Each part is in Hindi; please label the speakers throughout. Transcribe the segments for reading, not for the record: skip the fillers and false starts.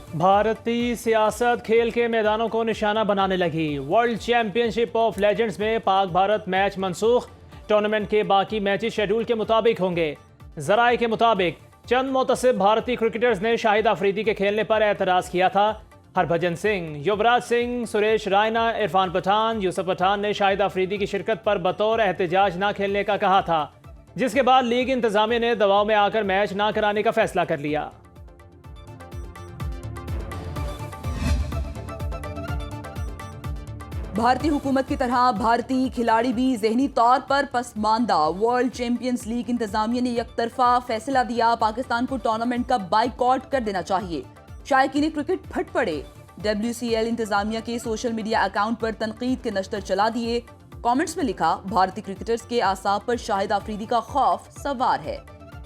Speaker 1: भारतीय सियासत खेल के मैदानों को निशाना बनाने लगी। वर्ल्ड चैंपियनशिप ऑफ लेजेंड्स में पाक भारत मैच मनसूख। टूर्नामेंट के बाकी मैचेस शेड्यूल के मुताबिक होंगे। जराए के मुताबिक चंद मुतसिब भारतीय क्रिकेटर्स ने शाहिद अफरीदी के खेलने पर एतराज़ किया था। हरभजन सिंह, युवराज सिंह, सुरेश रायना, इरफान पठान, यूसुफ पठान ने शाहिद अफरीदी की शिरकत पर बतौर एहतजाज न खेलने का कहा था, जिसके बाद लीग इंतजामिया ने दबाव में आकर मैच न कराने का फैसला कर लिया।
Speaker 2: भारतीय हुकूमत की तरह भारतीय खिलाड़ी भी जहनी तौर पर पसमानदा। वर्ल्ड चैंपियंस लीग इंतजामिया ने एकतरफा फैसला दिया, पाकिस्तान को टूर्नामेंट का बाइकआउट कर देना चाहिए। शायकीन क्रिकेट फट पड़े। WCL इंतजामिया के सोशल मीडिया अकाउंट पर तनकीद के नश्तर चला दिए। कमेंट्स में लिखा, भारतीय क्रिकेटर्स के आसाब पर शाहिद अफरीदी का खौफ सवार है।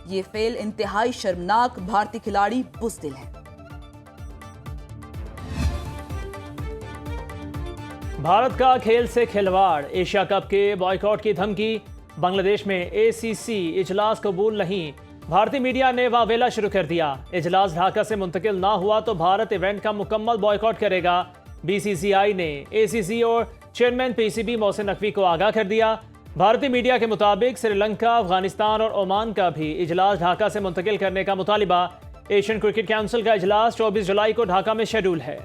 Speaker 2: ये फेल इंतहाई शर्मनाक। भारतीय खिलाड़ी बुज़दिल है।
Speaker 1: भारत का खेल से खिलवाड़। एशिया कप के बॉयकॉट की धमकी। बांग्लादेश में ACC इजलास कबूल नहीं। भारतीय मीडिया ने वावेला शुरू कर दिया। इजलास ढाका से मुंतकिल ना हुआ तो भारत इवेंट का मुकम्मल बॉयकॉट करेगा। BCCI ने ACC और चेयरमैन PCB मोहसिन नकवी को आगाह कर दिया। भारतीय मीडिया के मुताबिक श्रीलंका, अफगानिस्तान और ओमान का भी इजलास ढाका से मुंतकिल करने का मुतालिबा। एशियन क्रिकेट काउंसिल का इजलास 24 जुलाई को ढाका में शेड्यूल है।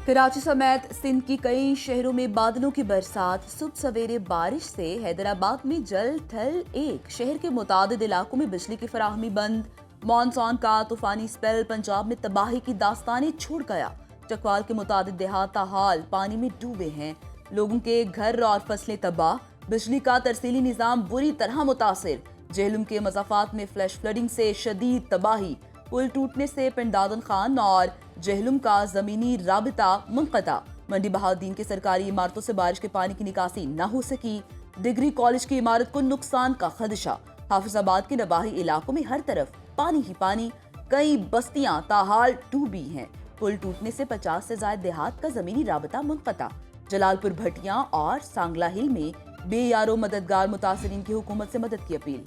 Speaker 2: कराची समेत सिंध की कई शहरों में बादलों की बरसात। सुबह सवेरे बारिश से हैदराबाद में जल थल एक। शहर के मुतादिद इलाकों में बिजली की फराहमी बंद। मॉनसून का तूफानी स्पेल पंजाब में तबाही की दास्तानें छोड़ गया। चकवाल के मुतादिद देहात हाल पानी में डूबे हैं। लोगों के घर और फसलें तबाह। बिजली का तरसीली निज़ाम बुरी तरह मुतासिर। जेहलुम के मज़ाफ़ात में फ्लैश फ्लडिंग से शदीद तबाही। पुल टूटने से पिंड दादन खान और जेहलुम का जमीनी राबिता मुनक़ता। मंडी बहाउद्दीन के सरकारी इमारतों से बारिश के पानी की निकासी न हो सकी। डिग्री कॉलेज की इमारत को नुकसान का खदशा। हाफिजाबाद के नवाही इलाकों में हर तरफ पानी ही पानी। कई बस्तियां ताहाल डूबी हैं। पुल टूटने से 50 से ज्यादा देहात का जमीनी राबिता मुनक़ता। जलालपुर भटिया और सांगला हिल में बेयारो मददगार मुतासरीन की हुकूमत से मदद की अपील।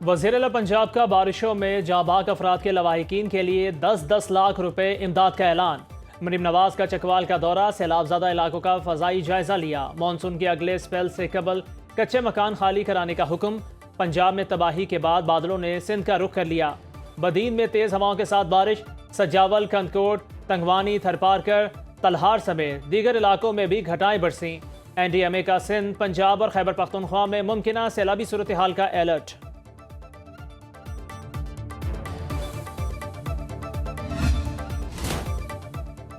Speaker 1: वज़ीर-ए-आला पंजाब का बारिशों में जाबाक अफराद के लवाहिकीन के लिए 10-10 लाख रुपए इमदाद का ऐलान। मरीम नवाज का चकवाल का दौरा। सैलाबज़दा इलाकों का फ़ज़ाई जायजा लिया। मानसून के अगले स्पेल से कबल कच्चे मकान खाली कराने का हुक्म। पंजाब में तबाही के बाद बादलों ने सिंध का रुख कर लिया। बदीन में तेज़ हवाओं के साथ बारिश। सजावल, कंदकोट, तंगवानी, थरपारकर, तलहार समेत दीगर इलाकों में भी घटाएं बरसीं। NDMA का सिंध, पंजाब और खैबर पख्तूनख्वा में मुमकिना सैलाबी सूरत हाल का अलर्ट।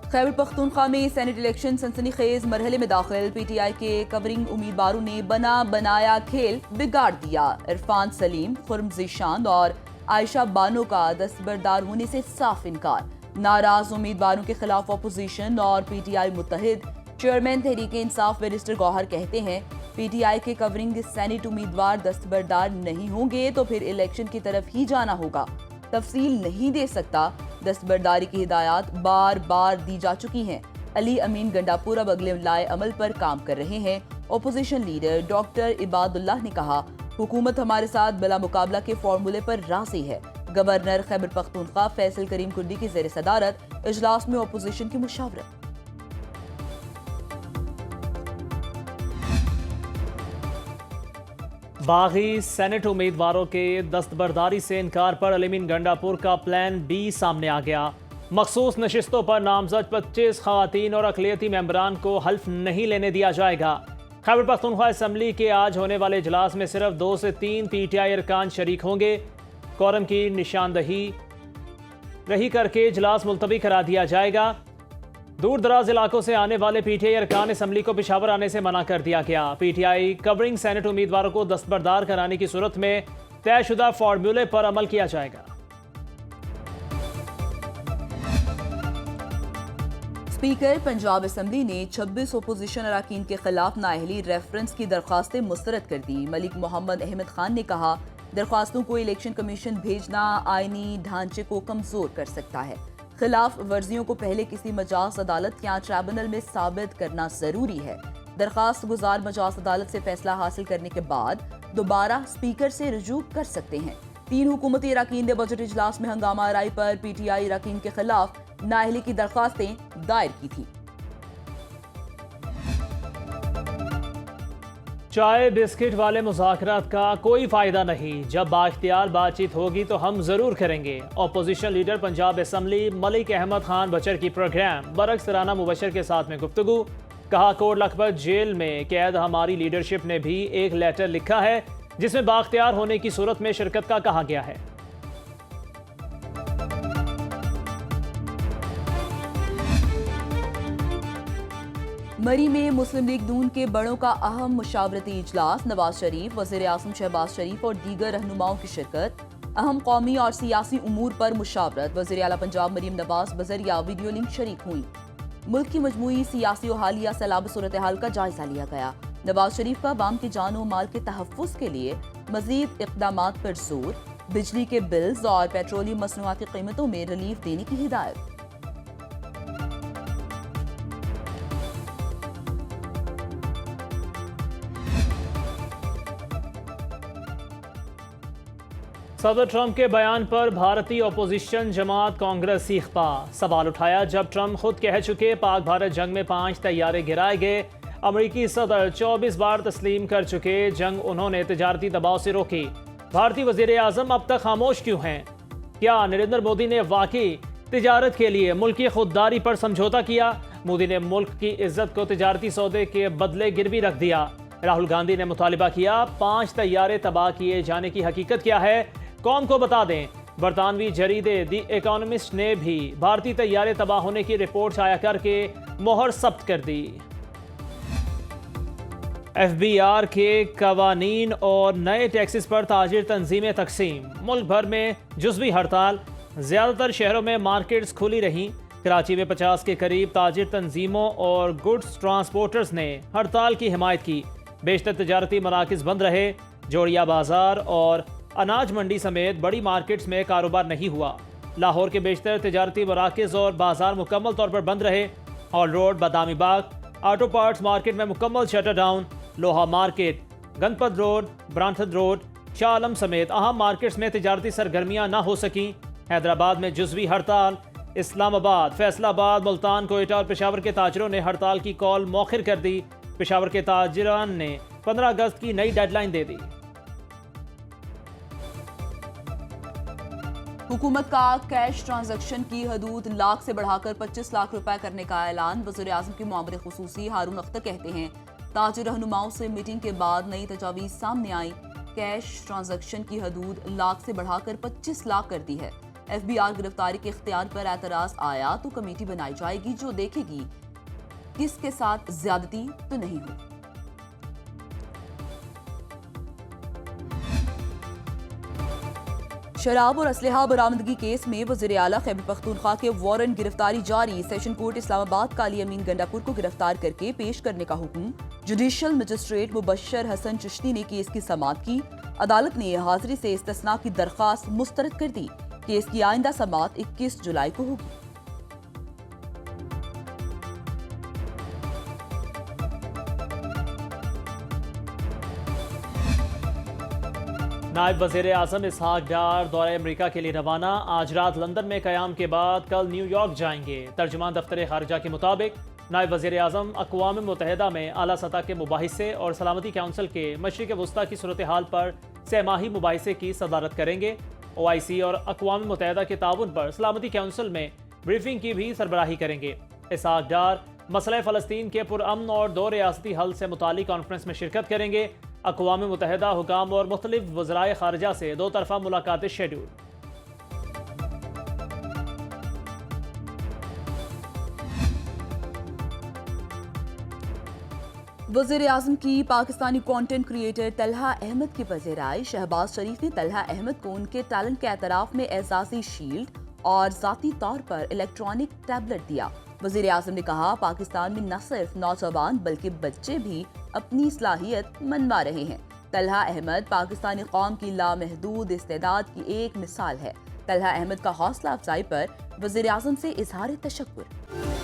Speaker 2: खैबर पख्तूनख्वा में सेनेट इलेक्शन सनसनीखेज मरहले में दाखिल। PTI के कवरिंग उम्मीदवारों ने बना बनाया खेल बिगाड़ दिया। इरफान सलीम, खुर्म ज़ीशान और आयशा बानो का दस्तबरदार होने से साफ इनकार। नाराज उम्मीदवारों के खिलाफ अपोजिशन और PTI मुत्तहिद। Chairman Tehreek Insaf barrister Gauhar कहते हैं, PTI के कवरिंग सेनेट उम्मीदवार दस्तबरदार नहीं होंगे तो फिर इलेक्शन की तरफ ही जाना होगा। तफसील नहीं दे सकता। दस्तबरदारी की हिदायत बार बार दी जा चुकी हैं। अली अमीन गंडापुर अब अगले लाए अमल पर काम कर रहे हैं। ओपोजिशन लीडर डॉक्टर इबादुल्लाह ने कहा, हुकूमत हमारे साथ बिला मुकाबला के फॉर्मूले पर राजी है। गवर्नर खैबर पख्तूनख्वा फैसल करीम कुर्दी की ज़ेर सदारत इजलास में ओपोजिशन की मुशावरत।
Speaker 1: बागी सेनेट उम्मीदवारों के दस्तबरदारी से इनकार पर अलीमीन गंडापुर का प्लान B सामने आ गया। मखसूस नशिस्तों पर नामजद 25 खवातीन और अक़लियती मेंबरान को हल्फ नहीं लेने दिया जाएगा। खैबर पख्तूनख्वा असम्बली के आज होने वाले इजलास में सिर्फ 2 से 3 PTI अरकान शरीक होंगे। कोरम की निशानदही रही करके इजलास मुलतवी करा दिया जाएगा। दूर दराज इलाकों से आने वाले PTI अरकान असम्बली को पेशावर आने से मना कर दिया गया। PTI कवरिंग सेनेट उम्मीदवारों को दस्तबरदार कराने की सूरत में तयशुदा फार्मूले पर अमल किया जाएगा।
Speaker 2: स्पीकर पंजाब असम्बली ने 26 ओपोजिशन अरकान के खिलाफ नाअहली रेफरेंस की दरख्वास्तें मुस्तरद कर दी। मलिक मोहम्मद अहमद खान ने कहा, दरख्वास्तों को इलेक्शन कमीशन भेजना आईनी ढांचे को कमजोर कर सकता है। खिलाफ वर्जियों को पहले किसी मजाज अदालत या ट्राइब्यूनल में साबित करना जरूरी है। दरखास्त गुजार मजाज अदालत से फैसला हासिल करने के बाद दोबारा स्पीकर से रुजू कर सकते हैं। 3 हुकूमती अरकान ने बजट इजलास में हंगामा आराई पर PTI अरकान के खिलाफ नाअहली की दरख्वास्तें दायर की थी।
Speaker 1: चाय बिस्किट वाले मुज़ाकरात का कोई फ़ायदा नहीं, जब बाइख्तियार बातचीत होगी तो हम ज़रूर करेंगे। Opposition leader Punjab assembly Malik Ahmad Khan Bachar की प्रोग्राम बरक्स राना मुबशर के साथ में गुफ्तगू। कहा कोट लखपत जेल में कैद हमारी लीडरशिप ने भी एक लेटर लिखा है जिसमें बाइख्तियार होने की सूरत में शिरकत का कहा गया है।
Speaker 2: मरी में मुस्लिम लीग नून के बड़ों का अहम मुशावरती इजलास। नवाज शरीफ, वज़ीर आज़म शहबाज शरीफ और दीगर रहनुमाओं की शिरकत। अहम कौमी और सियासी उमूर पर मुशावरत। वज़ीर आला पंजाब मरीम नवाज बजरिया वीडियो लिंक शरीक हुई। मुल्क की मजमूई सियासी और हालिया सैलाब सूरत हाल का जायजा लिया गया। नवाज शरीफ का अवाम की जान और माल के तहफ़्फ़ुज़ के लिए मज़ीद इक़दामात पर जोर। बिजली के बिल्स और पेट्रोलियम मसनूआत की कीमतों में रिलीफ देने की हिदायत।
Speaker 1: सदर ट्रंप के बयान पर भारतीय अपोजिशन जमात कांग्रेस सीखपा। सवाल उठाया, जब ट्रंप खुद कह चुके पाक भारत जंग में 5 तैयारे गिराए गए, अमरीकी सदर 24 बार तस्लीम कर चुके जंग उन्होंने तिजारती दबाव से रोकी, भारतीय वजीर आजम अब तक खामोश क्यों हैं? क्या नरेंद्र मोदी ने वाकई तिजारत के लिए मुल्क की खुददारी पर समझौता किया? मोदी ने मुल्क की इज्जत को तिजारती सौदे के बदले गिरवी रख दिया। राहुल गांधी ने मुतालिबा किया, 5 तैयारे तबाह किए जाने की हकीकत क्या है कौम को बता दें। बरतानवी जरीदे दी इकोनॉमिस्ट ने भी भारतीय तैयारे तबाह होने की रिपोर्ट शाया करके मोहर सब्त कर दी। FBR के कवानीन और नए टैक्सेस पर ताजिर तंजीमें तकसीम। मुल्क भर में जुज़वी हड़ताल, ज़्यादातर शहरों में मार्केट्स खुली रहीं। कराची में 50 के करीब ताजिर तंजीमों और गुड्स ट्रांसपोर्टर्स ने हड़ताल की हिमायत की। बेशतर तजारती मराकज़ बंद रहे। जोड़िया बाजार और अनाज मंडी समेत बड़ी मार्केट्स में कारोबार नहीं हुआ। लाहौर के बेशतर तजारती मराकज़ और बाजार मुकम्मल तौर पर बंद रहे। Hall Road, Badami Bagh, auto parts market में मुकम्मल शटर डाउन। लोहा market, Ganpat Road, Brandreth Road, Shah Alam समेत अहम मार्केट्स में तजारती सरगर्मियां ना हो सकीं। हैदराबाद में जुज़वी हड़ताल। इस्लामाबाद, फैसलाबाद, मुल्तान, कोयटा और पेशावर के ताजरों ने हड़ताल की कॉल मौखिर कर दी। पेशावर के ताजरान ने 15 अगस्त की नई डेडलाइन दे दी।
Speaker 2: हुकूमत का कैश ट्रांजैक्शन की हदूद लाख से बढ़ाकर 25 लाख रुपए करने का ऐलान। वज़ीर आज़म के मामले खुसूसी हारून अख्तर कहते हैं, ताजिर रहनुमाओं से मीटिंग के बाद नई तजावीज़ सामने आई। कैश ट्रांजैक्शन की हदूद लाख से बढ़ाकर 25 लाख कर दी है। FBR गिरफ्तारी के इख्तियार पर एतराज़ आया तो कमेटी बनाई जाएगी जो देखेगी किसके साथ ज्यादती तो नहीं हुई। शराब और असलहा बरामदगी केस में वज़ीर आला खैबर पख्तूनख्वा के वारंट गिरफ्तारी जारी। सेशन कोर्ट इस्लामाबाद का अली अमीन गंडापुर को गिरफ्तार करके पेश करने का हुक्म। जुडिशल मजिस्ट्रेट मुबशर हसन चिश्ती ने केस की समाअत की। अदालत ने हाजिरी से इस्तिस्ना की दरख्वास्त मुस्तरद कर दी। केस की आइंदा समाअत 21 जुलाई को होगी।
Speaker 1: नायब वज़ीर आज़म इसहाक डार दौरे अमरीका के लिए रवाना। आज रात लंदन में क़याम के बाद कल न्यूयॉर्क जाएंगे। तर्जुमान दफ्तर खारिजा के मुताबिक नायब वज़ीर आज़म अक़वाम मुत्तहिदा में आला सतह के मुबाहिसे और सलामती काउंसिल के मशरिक़ वस्ता की सूरत हाल पर सहमाही मुबाहिसे की सदारत करेंगे। OIC और अक़वाम मुत्तहिदा के ताउन पर सलामती काउंसिल में ब्रीफिंग की भी सरबराही करेंगे। इसहाक डार मसला फ़लस्तीन के पुरअमन और दो रियासती हल से मुतालिक कॉन्फ्रेंस में शिरकत करेंगे। अक़वाम मुत्तहिदा हुकाम और मुख्तलिफ वज़राए ख़ारिजा से 2 तरफ़ा मुलाकातें शेड्यूल।
Speaker 2: वज़ीर आज़म की पाकिस्तानी कंटेंट क्रिएटर तलहा अहमद की पज़ेराई। शहबाज शरीफ ने तलहा अहमद को उनके टैलेंट के एतराफ़ में एजाज़ी शील्ड और ज़ाती तौर पर इलेक्ट्रॉनिक टैबलेट दिया। वज़ीर आज़म ने कहा, पाकिस्तान में न सिर्फ नौजवान बल्कि बच्चे भी अपनी सलाहियत मनवा रहे हैं। तलहा अहमद पाकिस्तानी कौम की लामहदूद इस्तेदाद की एक मिसाल है। तलहा अहमद का हौसला अफजाई पर वज़ीर आज़म से इज़हार तशक्कुर।